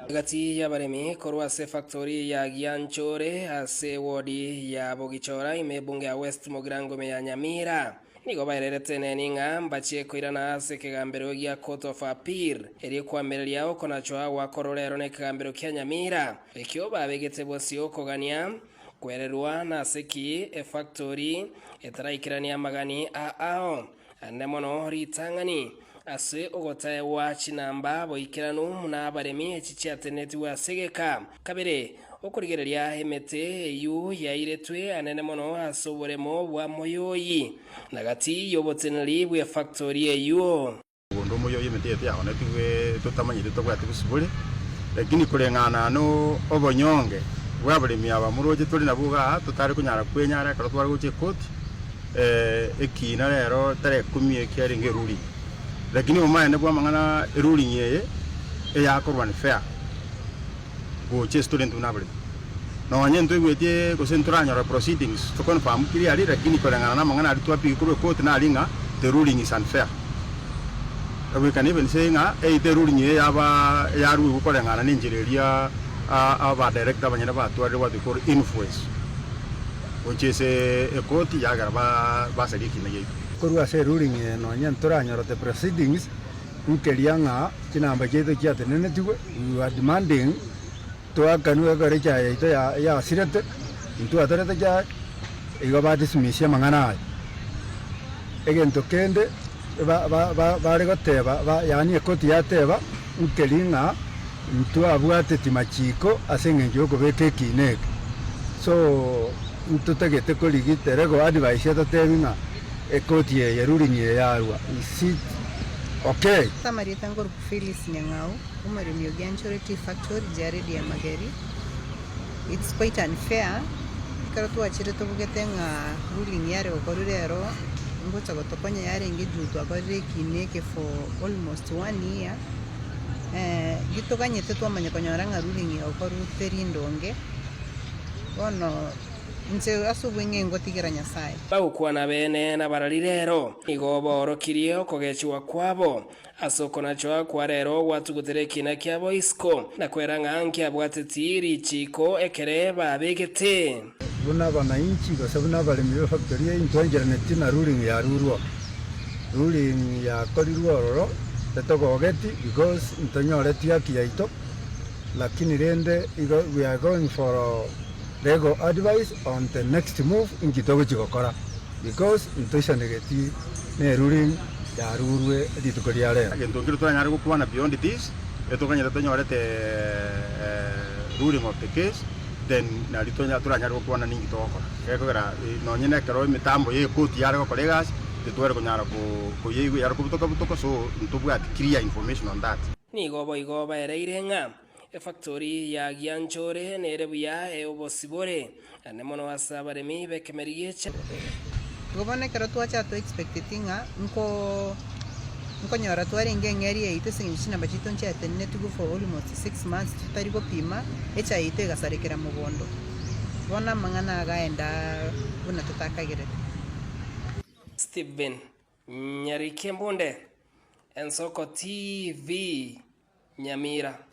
gati ya baremi korwa se factory ya Gianchore ase wodi ya Bogichora imebunge ya West Mogirango me ya Nyamira nigo bairerete neninga mbachie koirana ase kigambero gya Court of Appeal eri kwamereria okonachwa wa kororero ne kigambero kya Nyamira ekyo babegete bosi okogania kwererwa na seki e factory etaraikirania magani ao anemono ritangani ase ogotae wa chinamba boikiranu muna baremi echichiateneti wa segeka kabere okurigereria emete yu yairetwe anene mono asoboremo bwa moyoyi nagati yoboteneri bwa factory eyu gondo moyoyi emete ya ona tiwe totamanyire togwate busubule lakini kurengana no obonyonge bwa baremi aba muroje tuli nabuga tutari kunyara kwenyara karo twari guche court ekina rero tare 10 ekiaringe ruli lakini umaende bwa mangana ruling yeye yakorwa ni fair go che student unabri no nyen to gwete ko centranya proceedings to confirm clearly lakini kolengana na mangana ali twapi ko court na linga the ruling is unfair we can even say nga the ruling ye aba yaru ko kolengana ni njireria aba director banyana ba twari what they call influence which is a court ya garba ba sadiki na ye korwa se ruling no nyen toranya the proceedings ukelianga kinamba cheto kia tenene tiwe we are demanding to akanu agare cha ya sirete into atarete cha igaba dismisia mangana egento kende ba regoteba ba yani ekoti yateba ukelinga into abwate timachiko asengenjo ko beke kinek so tutagete ko ligiterego advice yatatebinga ekoti ya ruling ya arwa isi okay Samari tangor Phyllis Nyang'au umarimi Gianchore Tea Factory jaredi ya Mageri. It's quite unfair karo tu achire to bugetenga ruling yare okorurero ngocha gotokonya yare ngijutu akore kineke for almost 1 year gitokanye tetu amanya konyaranga ruling ya okoru terindonge ono nse asubwenge ngotigera Nyasaye bagukwa na bene na bararirero igobo orokirie okogechwa kwabo asoko nacho kwa rero watugutereki na kyabo isko na kweranga anki abwatetiri chiko ekereba begete buna bananchi basabuna bali mu factory intwangerane na ruling ya rurwo ruling ya korirwo roro tetogogeti because intonyoleti yakiyaito lakini rende we are going for legal advice on the next move in kitogo chigokora because intosha negeti ne ruling ya rurwe ditukori yale agento ngiro twanyara gukwana beyond this etokanyira tonyorete ruling of the case then na litonya turanyara gukwana ningi tokora ekogera no nyene kero mitambo ye court yare gokolegas tetwere kunyara ko yeigwe yare kubutoka so ntubwa clear information on that ni goba ereirenga e factory ya Gianchore nerebuya e obosibore anemono asabaremi bekemeriye gobane karo tu acha to expectinga nko nyora twari ngengeri eite singishina bachito ncha tenne tugo for almost 6 months tutari go pima echa ite gasarekera mubondo bona mangana agaenda buna tutakagere Steven Nyarikembonde Ensoko TV Nyamira.